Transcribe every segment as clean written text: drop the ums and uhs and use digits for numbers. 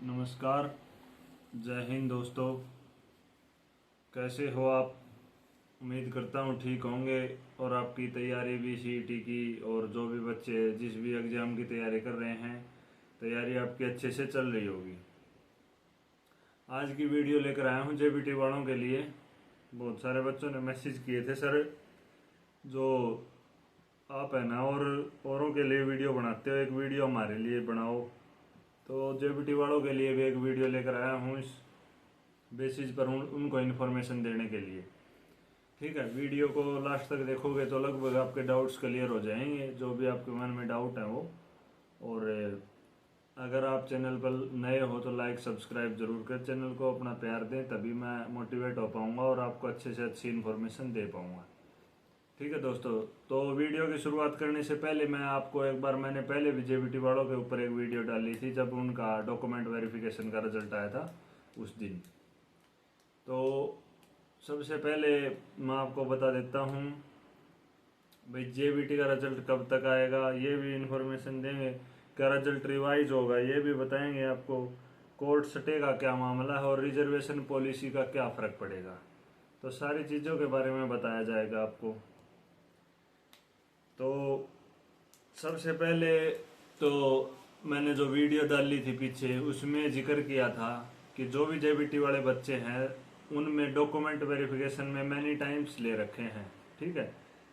नमस्कार। जय हिंद दोस्तों। कैसे हो आप? उम्मीद करता हूँ ठीक होंगे और आपकी तैयारी भी सीईटी की और जो भी बच्चे जिस भी एग्ज़ाम की तैयारी कर रहे हैं, तैयारी आपकी अच्छे से चल रही होगी। आज की वीडियो लेकर आया हूँ जेबीटी वालों के लिए। बहुत सारे बच्चों ने मैसेज किए थे, सर जो आप है ना और औरों के लिए वीडियो बनाते हो, एक वीडियो हमारे लिए बनाओ। तो जेबीटी वालों के लिए भी एक वीडियो लेकर आया हूँ इस बेसिस पर उनको इन्फॉर्मेशन देने के लिए। ठीक है, वीडियो को लास्ट तक देखोगे तो लगभग आपके डाउट्स क्लियर हो जाएंगे, जो भी आपके मन में डाउट है वो। और अगर आप चैनल पर नए हो तो लाइक सब्सक्राइब जरूर कर, चैनल को अपना प्यार दें, तभी मैं मोटिवेट हो पाऊंगा और आपको अच्छे से अच्छी इन्फॉर्मेशन दे पाऊंगा। ठीक है दोस्तों, तो वीडियो की शुरुआत करने से पहले मैं आपको एक बार, मैंने पहले भी जेबीटी वालों के ऊपर एक वीडियो डाली थी जब उनका डॉक्यूमेंट वेरिफिकेशन का रिजल्ट आया था उस दिन। तो सबसे पहले मैं आपको बता देता हूँ भाई जेबीटी का रिजल्ट कब तक आएगा, ये भी इन्फॉर्मेशन देंगे। क्या रिजल्ट रिवाइज होगा ये भी बताएंगे आपको। कोर्ट स्टे का क्या मामला है और रिजर्वेशन पॉलिसी का क्या फ़र्क पड़ेगा, तो सारी चीज़ों के बारे में बताया जाएगा आपको। तो सबसे पहले तो मैंने जो वीडियो डाली थी पीछे उसमें जिक्र किया था कि जो भी जेबीटी वाले बच्चे हैं उनमें डॉक्यूमेंट वेरिफिकेशन में मैनी टाइम्स ले रखे हैं। ठीक है,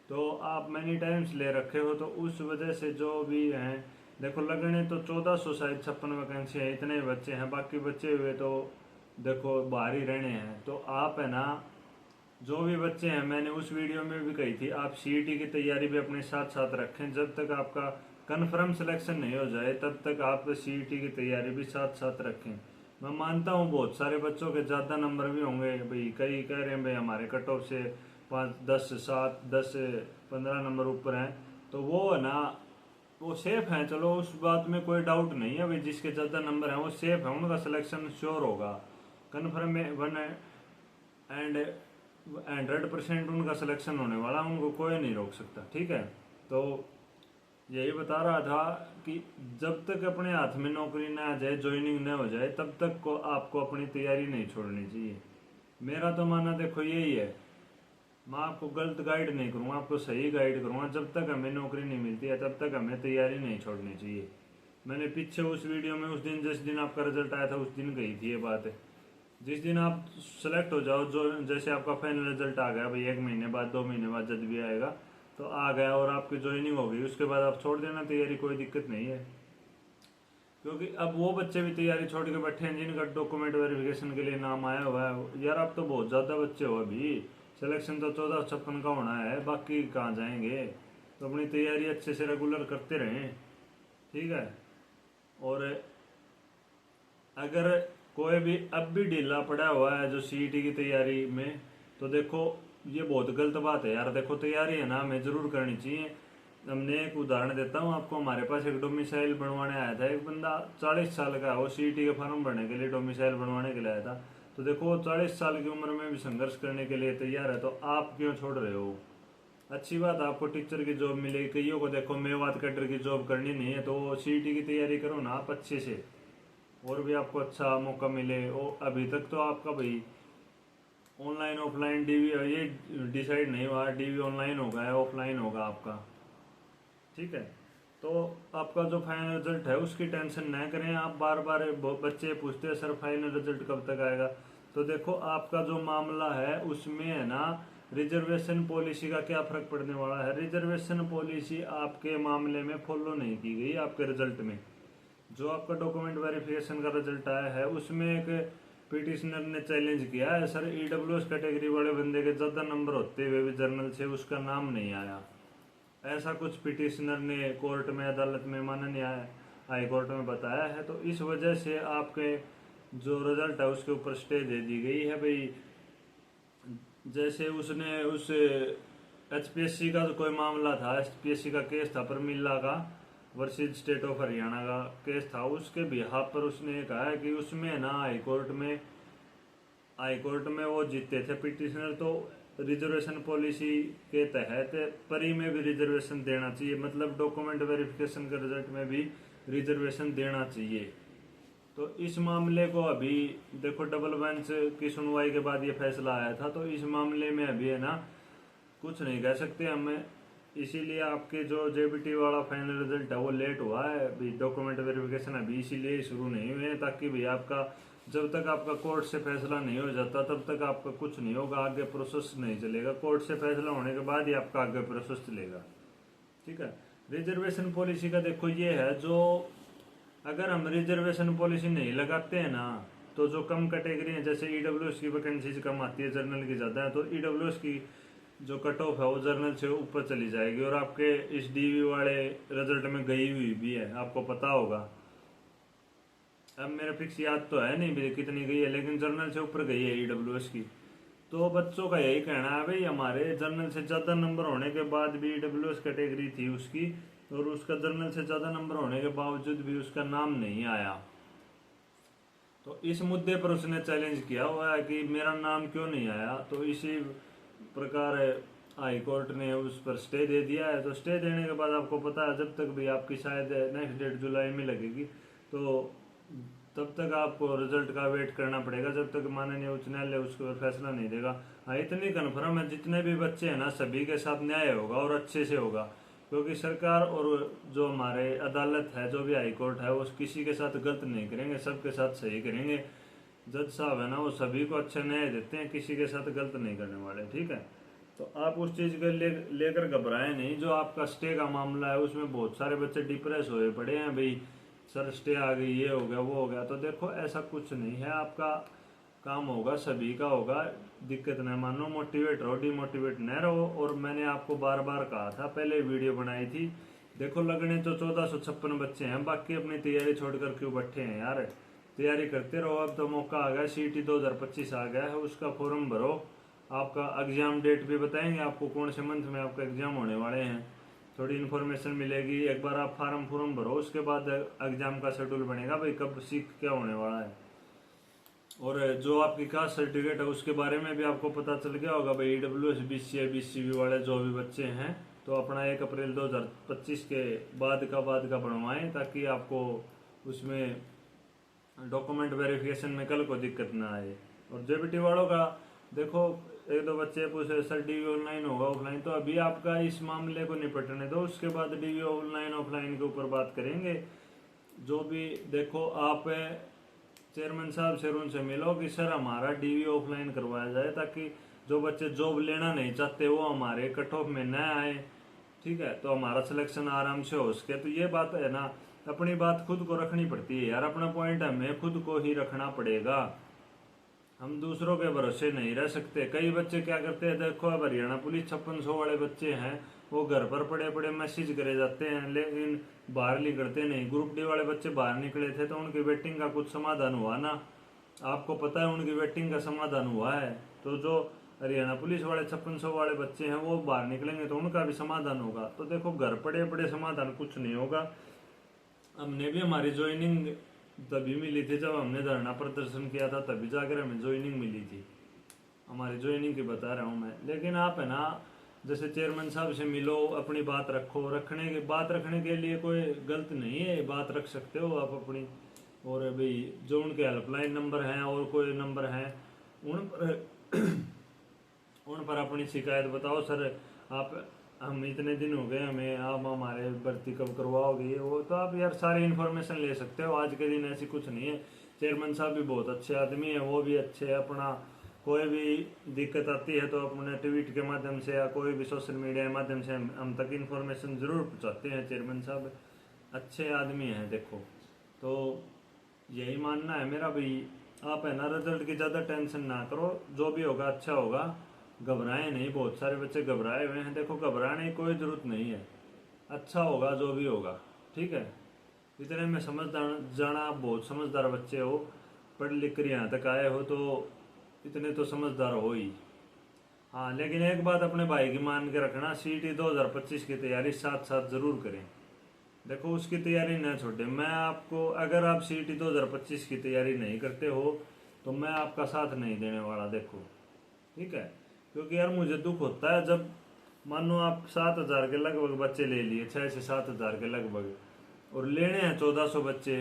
तो आप मैनी टाइम्स ले रखे हो तो उस वजह से जो भी हैं, देखो लगने तो 1400 शायद 56 वैकेंसी है, इतने बच्चे हैं, बाकी बचे हुए तो देखो बाहर ही रहने हैं। तो आप है ना, जो भी बच्चे हैं, मैंने उस वीडियो में भी कही थी, आप सीईटी की तैयारी भी अपने साथ साथ रखें। जब तक आपका कन्फर्म सिलेक्शन नहीं हो जाए तब तक आप सीईटी की तैयारी भी साथ साथ रखें। मैं मानता हूँ बहुत सारे बच्चों के ज़्यादा नंबर भी होंगे भाई, कई कह रहे हैं भाई हमारे कट ऑफ से 5 10 7 10 15 नंबर ऊपर हैं, तो वो है ना वो सेफ हैं। चलो उस बात में कोई डाउट नहीं है भाई, जिसके ज़्यादा नंबर हैं वो सेफ है, उनका सिलेक्शन श्योर होगा। कन्फर्म वन एंड 100% उनका सिलेक्शन होने वाला, उनको कोई नहीं रोक सकता। ठीक है, तो यही बता रहा था कि जब तक अपने हाथ में नौकरी ना आ जाए, ज्वाइनिंग न हो जाए, तब तक को आपको अपनी तैयारी नहीं छोड़नी चाहिए। मेरा तो मानना देखो यही है, मैं आपको गलत गाइड नहीं करूँगा, आपको सही गाइड करूँगा। जब तक हमें नौकरी नहीं मिलती है तब तक हमें तैयारी नहीं छोड़नी चाहिए। मैंने पीछे उस वीडियो में उस दिन जिस दिन आपका रिजल्ट आया था उस दिन कही थी ये बात। जिस दिन आप सेलेक्ट हो जाओ, जो जैसे आपका फाइनल रिजल्ट आ गया भाई, 1 महीने बाद 2 महीने बाद जब भी आएगा तो आ गया और आपकी ज्वाइनिंग हो गई, उसके बाद आप छोड़ देना तैयारी, कोई दिक्कत नहीं है। क्योंकि अब वो बच्चे भी तैयारी छोड़ के बैठे हैं जिनका डॉक्यूमेंट वेरिफिकेशन के लिए नाम आया हुआ है। यार आप तो बहुत ज़्यादा बच्चे हो, अभी सिलेक्शन तो 1456 का होना है, बाकी कहाँ जाएंगे। तो अपनी तैयारी अच्छे से रेगुलर करते रहें। ठीक है, और अगर कोई भी अब भी ढीला पड़ा हुआ है जो सीईटी की तैयारी में, तो देखो ये बहुत गलत बात है यार। देखो तैयारी है ना हमें जरूर करनी चाहिए। हमने एक उदाहरण देता हूँ आपको, हमारे पास एक डोमिसाइल बनवाने आया था एक बंदा, 40 साल का, वो सीईटी के फॉर्म भरने के लिए डोमिसाइल बनवाने के लिए आया था। तो देखो वो 40 साल की उम्र में भी संघर्ष करने के लिए तैयार है, तो आप क्यों छोड़ रहे हो? अच्छी बात है आपको टीचर की जॉब मिलेगी, कईयों को देखो मेवात कटर की जॉब करनी नहीं है, तो सीईटी की तैयारी करो ना आप अच्छे से, और भी आपको अच्छा मौका मिले। और अभी तक तो आपका भाई ऑनलाइन ऑफलाइन डीवी ये डिसाइड नहीं हुआ, डीवी ऑनलाइन होगा या ऑफलाइन होगा आपका। ठीक है, तो आपका जो फाइनल रिजल्ट है उसकी टेंशन ना करें आप। बार बार बच्चे पूछते हैं सर फाइनल रिजल्ट कब तक आएगा, तो देखो आपका जो मामला है उसमें है ना, रिजर्वेशन पॉलिसी का क्या फर्क पड़ने वाला है। रिजर्वेशन पॉलिसी आपके मामले में फॉलो नहीं की गई आपके रिजल्ट में। जो आपका डॉक्यूमेंट वेरिफिकेशन का रिजल्ट आया है उसमें एक पिटिशनर ने चैलेंज किया है, सर ईडब्ल्यूएस कैटेगरी वाले बंदे के ज़्यादा नंबर होते हुए भी जर्नल से उसका नाम नहीं आया। ऐसा कुछ पिटिशनर ने कोर्ट में, अदालत में, माननीय हाई कोर्ट में बताया है। तो इस वजह से आपके जो रिजल्ट है उसके ऊपर स्टे दे दी गई है भाई। जैसे उसने उस एचपीएससी का तो कोई मामला था, एचपीएससी का केस था प्रमिला का वर्सेज स्टेट ऑफ हरियाणा का केस था, उसके बिहाफ पर उसने कहा है कि उसमें ना हाई कोर्ट में वो जीते थे पिटिशनर। तो रिजर्वेशन पॉलिसी के तहत परी में भी रिजर्वेशन देना चाहिए, मतलब डॉक्यूमेंट वेरिफिकेशन के रिजल्ट में भी रिजर्वेशन देना चाहिए। तो इस मामले को अभी देखो डबल बेंच की सुनवाई के बाद ये फैसला आया था, तो इस मामले में अभी है ना कुछ नहीं कह सकते हमें। इसीलिए आपके जो जेबीटी वाला फाइनल रिजल्ट है वो लेट हुआ है, अभी डॉक्यूमेंट वेरिफिकेशन अभी इसीलिए शुरू नहीं हुए हैं, ताकि भाई आपका जब तक आपका कोर्ट से फैसला नहीं हो जाता तब तक आपका कुछ नहीं होगा, आगे प्रोसेस नहीं चलेगा। कोर्ट से फैसला होने के बाद ही आपका आगे प्रोसेस चलेगा। ठीक है। रिजर्वेशन पॉलिसी का देखो ये है, जो अगर हम रिजर्वेशन पॉलिसी नहीं लगाते हैं ना, तो जो कम कैटेगरी है, जैसे ईडब्ल्यूएस की वैकेंसीज कम आती है, जर्नल की ज़्यादा है, तो ईडब्ल्यूएस की जो कट ऑफ है वो जर्नल से ऊपर चली जाएगी, और आपके इस डीवी वाले रिजल्ट में गई हुई भी है, आपको पता होगा। अब मेरा फिक्स याद तो है नहीं भी कितनी गई है, लेकिन जर्नल से ऊपर गई है ईडब्ल्यूएस की। तो बच्चों का यही कहना है भाई, हमारे जर्नल से ज़्यादा नंबर होने के बाद भी ईडब्ल्यूएस कैटेगरी थी उसकी, और उसका जर्नल से ज़्यादा नंबर होने के बावजूद भी उसका नाम नहीं आया। तो इस मुद्दे पर उसने चैलेंज किया हुआ है कि मेरा नाम क्यों नहीं आया। तो इसी प्रकार हाई कोर्ट ने उस पर स्टे दे दिया है। तो स्टे देने के बाद आपको पता है, जब तक भी आपकी शायद नेक्स्ट डेट जुलाई में लगेगी, तो तब तक आपको रिजल्ट का वेट करना पड़ेगा, जब तक माननीय उच्च न्यायालय उसके ऊपर फैसला नहीं देगा। हाँ, इतनी कन्फर्म है, जितने भी बच्चे हैं ना सभी के साथ न्याय होगा और अच्छे से होगा, क्योंकि सरकार और जो हमारे अदालत है, जो भी हाई कोर्ट है, वो किसी के साथ गलत नहीं करेंगे, सबके साथ सही करेंगे। जज साहब है ना, वो सभी को अच्छा न्याय देते हैं, किसी के साथ गलत नहीं करने वाले। ठीक है। तो आप उस चीज़ के लेकर घबराएं नहीं। जो आपका स्टे का मामला है उसमें बहुत सारे बच्चे डिप्रेस हुए पड़े हैं भाई, सर स्टे आ गई, ये हो गया वो हो गया। तो देखो ऐसा कुछ नहीं है, आपका काम होगा, सभी का होगा, दिक्कत न मानो, मोटिवेट रहो, डिमोटिवेट न रहो। और मैंने आपको बार बार कहा था, पहले वीडियो बनाई थी, देखो लगने तो 1456 बच्चे हैं, बाकी अपनी तैयारी छोड़कर क्यों बैठे हैं यार, तैयारी करते रहो। अब तो मौका आ गया, सीटी 2025 आ गया है, उसका फॉर्म भरो। आपका एग्जाम डेट भी बताएंगे आपको, कौन से मंथ में आपका एग्जाम होने वाले हैं, थोड़ी इन्फॉर्मेशन मिलेगी। एक बार आप फॉर्म भरो, उसके बाद एग्जाम का शेड्यूल बनेगा भाई, कब सीख क्या होने वाला है। और जो आपकी कास्ट सर्टिफिकेट है उसके बारे में भी आपको पता चल गया होगा भाई, ईडब्ल्यूएस बीसीए बीसीबी वाले जो भी बच्चे हैं, तो अपना 1 अप्रैल 2025 के बाद का बनवाएं, ताकि आपको उसमें डॉक्यूमेंट वेरिफिकेशन में कल को दिक्कत ना आए। और जेबीटी वालों का देखो, एक दो बच्चे पूछे सर डीवी ऑनलाइन होगा ऑफलाइन, तो अभी आपका इस मामले को निपटने दो, उसके बाद डीवी ऑनलाइन ऑफलाइन के ऊपर बात करेंगे। जो भी देखो, आप चेयरमैन साहब से उनसे मिलो कि सर हमारा डीवी ऑफलाइन करवाया जाए, ताकि जो बच्चे जॉब लेना नहीं चाहते वो हमारे कट ऑफ में न आए। ठीक है, तो हमारा सिलेक्शन आराम से हो सके। तो ये बात है ना, अपनी बात खुद को रखनी पड़ती है यार, अपना पॉइंट हमें खुद को ही रखना पड़ेगा, हम दूसरों के भरोसे नहीं रह सकते। कई बच्चे क्या करते हैं, देखो अब हरियाणा पुलिस 5600 वाले बच्चे हैं, वो घर पर पड़े पड़े मैसेज करे जाते हैं, लेकिन बाहर निकलते नहीं। ग्रुप डी वाले बच्चे बाहर निकले थे तो उनकी वेटिंग का कुछ समाधान हुआ ना, आपको पता है उनकी वेटिंग का समाधान हुआ है। तो जो हरियाणा पुलिस वाले 5600 वाले बच्चे हैं वो बाहर निकलेंगे तो उनका भी समाधान होगा। तो देखो, घर पड़े पड़े समाधान कुछ नहीं होगा। हमने भी हमारी ज्वाइनिंग तभी मिली थी जब हमने धरना प्रदर्शन किया था, तभी जाकर हमें ज्वाइनिंग मिली थी, हमारी ज्वाइनिंग की बता रहा हूँ मैं। लेकिन आप है ना, जैसे चेयरमैन साहब से मिलो, अपनी बात रखो, बात रखने के लिए कोई गलत नहीं है, बात रख सकते हो आप अपनी। और भाई जो उनके हेल्पलाइन नंबर हैं और कोई नंबर हैं, उन पर अपनी शिकायत बताओ, सर आप हम इतने दिन हो गए हमें, आप हमारे भर्ती कब करवाओगे, वो तो आप यार सारी इन्फॉर्मेशन ले सकते हो। आज के दिन ऐसी कुछ नहीं है। चेयरमैन साहब भी बहुत अच्छे आदमी है, वो भी अच्छे है, अपना कोई भी दिक्कत आती है तो अपने ट्वीट के माध्यम से या कोई भी सोशल मीडिया के माध्यम से हम तक इन्फॉर्मेशन ज़रूर पहुँचाते हैं। चेयरमैन साहब अच्छे आदमी हैं। देखो, तो यही मानना है मेरा भाई, आप है ना रिजल्ट की ज़्यादा टेंशन ना करो, जो भी होगा अच्छा होगा, घबराए नहीं। बहुत सारे बच्चे घबराए हुए हैं, देखो घबराने की कोई ज़रूरत नहीं है, अच्छा होगा जो भी होगा। ठीक है, इतने में समझदार जाना, आप बहुत समझदार बच्चे हो, पढ़ लिख कर यहाँ तक आए हो, तो इतने तो समझदार हो ही। हाँ, लेकिन एक बात अपने भाई की मान के रखना, सीटी 2025 की तैयारी साथ साथ ज़रूर करें। देखो, उसकी तैयारी न छोड़े। मैं आपको, अगर आप सीटी 2025 की तैयारी नहीं करते हो तो मैं आपका साथ नहीं देने वाला। देखो, ठीक है, क्योंकि यार मुझे दुख होता है जब मानो आप 7000 के लगभग बच्चे ले लिए, 6 से 7000 के लगभग, और लेने हैं 1400 बच्चे,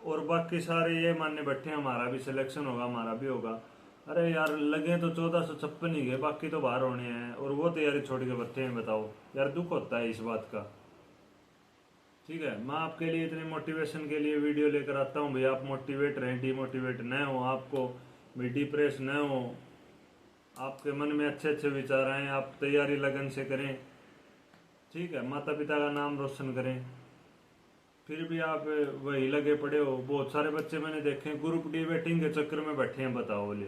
और बाकी सारे ये मानने बैठे हैं हमारा भी सिलेक्शन होगा, हमारा भी होगा। अरे यार लगे तो 1456 ही गए, बाकी तो बाहर होने हैं और वो तैयारी छोड़ के बैठे हैं। बताओ यार, दुख होता है इस बात का। ठीक है, मैं आपके लिए इतनी मोटिवेशन के लिए वीडियो लेकर आता हूँ भाई, आप मोटिवेट रहें, डिमोटिवेट न हो, आपको भी डिप्रेस न हो, आपके मन में अच्छे अच्छे विचार आए, आप तैयारी लगन से करें। ठीक है, माता पिता का नाम रोशन करें। फिर भी आप वही लगे पड़े हो। बहुत सारे बच्चे मैंने देखे हैं ग्रुप डिबेटिंग के चक्कर में बैठे हैं। बताओ बोले,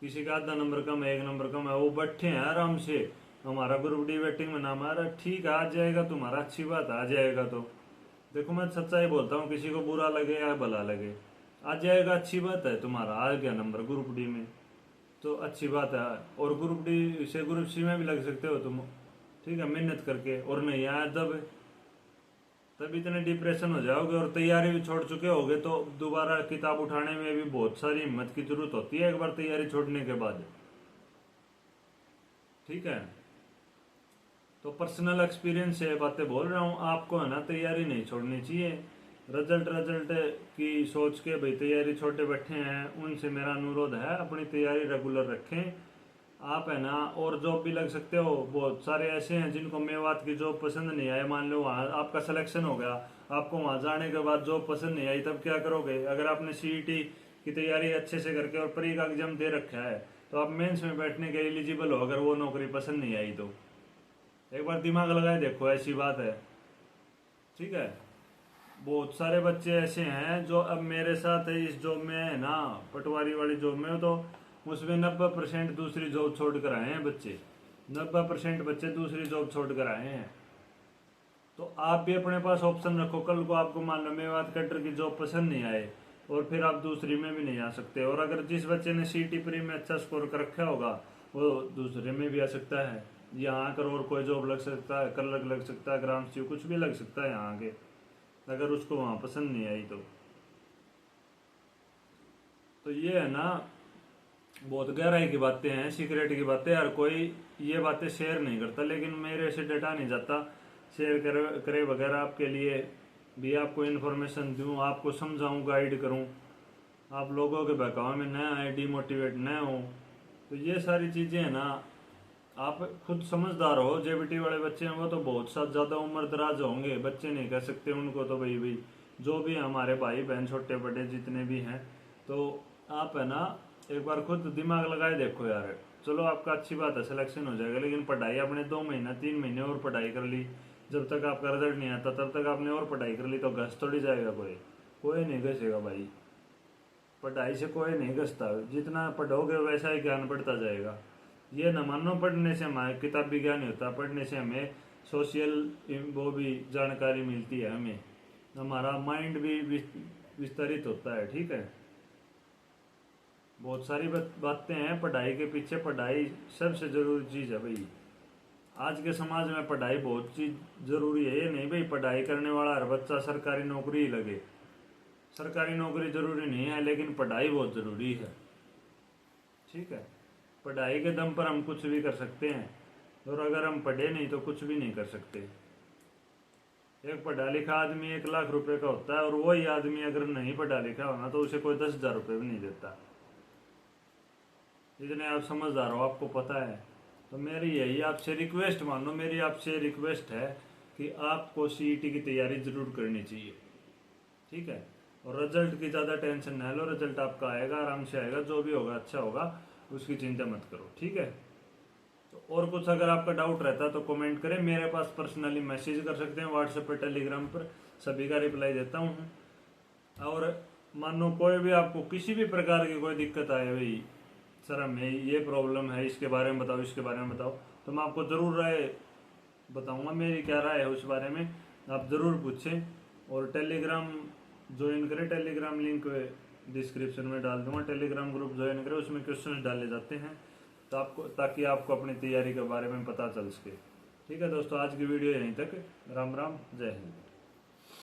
किसी का आधा नंबर कम है, 1 नंबर कम है, वो बैठे हैं आराम से, हमारा ग्रुप डिबेटिंग में नाम आ रहा है। ठीक है, आ जाएगा तुम्हारा, अच्छी बात आ जाएगा। तो देखो मैं सच्चाई बोलता हूँ, किसी को बुरा लगे या भला लगे, आ जाएगा, अच्छी बात है, तुम्हारा आ गया नंबर ग्रुप डी में तो अच्छी बात है। और ग्रुप डी से ग्रुप सी में भी लग सकते हो तुम। ठीक है, मेहनत करके। और नहीं आया तब इतने डिप्रेशन हो जाओगे और तैयारी भी छोड़ चुके होगे तो दोबारा किताब उठाने में भी बहुत सारी हिम्मत की जरूरत होती है एक बार तैयारी छोड़ने के बाद। ठीक है, तो पर्सनल एक्सपीरियंस से बातें बोल रहा हूँ आपको, है ना, तैयारी नहीं छोड़नी चाहिए। रिजल्ट की सोच के भाई तैयारी छोटे बैठे हैं, उनसे मेरा अनुरोध है अपनी तैयारी रेगुलर रखें आप, है ना। और जॉब भी लग सकते हो। बहुत सारे ऐसे हैं जिनको मेवात की जॉब पसंद नहीं आए, मान लो वहाँ आपका सिलेक्शन हो गया, आपको वहाँ जाने के बाद जॉब पसंद नहीं आई, तब क्या करोगे? अगर आपने सीईटी की तैयारी अच्छे से करके और प्री का एग्जाम दे रखा है तो आप मेंस में बैठने के एलिजिबल हो, अगर वो नौकरी पसंद नहीं आई तो। एक बार दिमाग लगाए देखो, ऐसी बात है। ठीक है, बहुत सारे बच्चे ऐसे हैं जो अब मेरे साथ इस जॉब में है ना, पटवारी वाली जॉब में, तो उसमें 90% दूसरी जॉब छोड़ कर आए हैं बच्चे। 90% बच्चे दूसरी जॉब छोड़ कर आए हैं। तो आप भी अपने पास ऑप्शन रखो। कल को आपको मान लो मेवात कटर की जॉब पसंद नहीं आए और फिर आप दूसरी में भी नहीं आ सकते। और अगर जिस बच्चे ने सीटी प्री में अच्छा स्कोर कर रखा होगा वो दूसरे में भी आ सकता है। यहाँ आकर और कोई जॉब लग सकता है, कलर लग सकता है, ग्राम सी कुछ भी लग सकता है यहाँ आके, अगर उसको वहाँ पसंद नहीं आई तो ये है ना, बहुत गहराई की बातें हैं, सीक्रेट की बातें। हर कोई ये बातें शेयर नहीं करता, लेकिन मेरे से डेटा नहीं जाता शेयर करे वगैरह आपके लिए भी, आपको इन्फॉर्मेशन दूं, आपको समझाऊं, गाइड करूं, आप लोगों के बहकावे में न आए, डिमोटिवेट न हो। तो ये सारी चीज़ें हैं ना, आप खुद समझदार हो। जेबीटी वाले बच्चे हैं वो तो बहुत सा ज़्यादा उम्र दराज होंगे, बच्चे नहीं कह सकते उनको तो। भाई जो भी हमारे भाई बहन छोटे बड़े जितने भी हैं, तो आप है ना एक बार खुद दिमाग लगाए देखो यार। चलो आपका अच्छी बात है, सिलेक्शन हो जाएगा, लेकिन पढ़ाई आपने 2 महीना 3 महीने और पढ़ाई कर ली, जब तक आपका रिजल्ट नहीं आता तब तक आपने और पढ़ाई कर ली, तो घस थोड़ी जाएगा कोई नहीं घसेगा भाई। पढ़ाई से कोई नहीं घसता, जितना पढ़ोगे वैसा ही ज्ञान बढ़ता जाएगा। ये न मानो पढ़ने से हमारे किताबी ज्ञान नहीं होता, पढ़ने से हमें सोशल वो भी जानकारी मिलती है, हमें हमारा माइंड भी विस्तारित होता है। ठीक है, बहुत सारी बातें हैं पढ़ाई के पीछे। पढ़ाई सबसे जरूरी चीज़ है भाई। आज के समाज में पढ़ाई बहुत चीज जरूरी है। ये नहीं भाई पढ़ाई करने वाला हर बच्चा सरकारी नौकरी ही लगे, सरकारी नौकरी जरूरी नहीं है, लेकिन पढ़ाई बहुत जरूरी है। ठीक है, पढ़ाई के दम पर हम कुछ भी कर सकते हैं, और अगर हम पढ़े नहीं तो कुछ भी नहीं कर सकते। एक पढ़ा लिखा आदमी 1 लाख रुपए का होता है, और वही आदमी अगर नहीं पढ़ा लिखा होना तो उसे कोई 10,000 रुपये भी नहीं देता। जितने आप समझदार हो आपको पता है। तो मेरी यही आपसे रिक्वेस्ट, मानो मेरी आपसे रिक्वेस्ट है कि आपको सीईटी की तैयारी जरूर करनी चाहिए। ठीक है, और रिजल्ट की ज़्यादा टेंशन ना लो, रिजल्ट आपका आएगा, आराम से आएगा, जो भी होगा अच्छा होगा, उसकी चिंता मत करो। ठीक है, तो और कुछ अगर आपका डाउट रहता है तो कमेंट करें, मेरे पास पर्सनली मैसेज कर सकते हैं, व्हाट्सएप पर, टेलीग्राम पर, सभी का रिप्लाई देता हूँ। और मानो कोई भी आपको किसी भी प्रकार की कोई दिक्कत आए, भाई सर हमें ये प्रॉब्लम है, इसके बारे में बताओ, इसके बारे में बताओ, तो मैं आपको ज़रूर राय बताऊंगा, मेरी क्या राय है उस बारे में, आप ज़रूर पूछें। और टेलीग्राम ज्वाइन करें, टेलीग्राम लिंक डिस्क्रिप्शन में डाल दूंगा, टेलीग्राम ग्रुप ज्वाइन करें, उसमें क्वेश्चन डाले जाते हैं तो आपको, ताकि आपको अपनी तैयारी के बारे में पता चल सके। ठीक है दोस्तों, आज की वीडियो यहीं तक। राम राम, जय हिंद।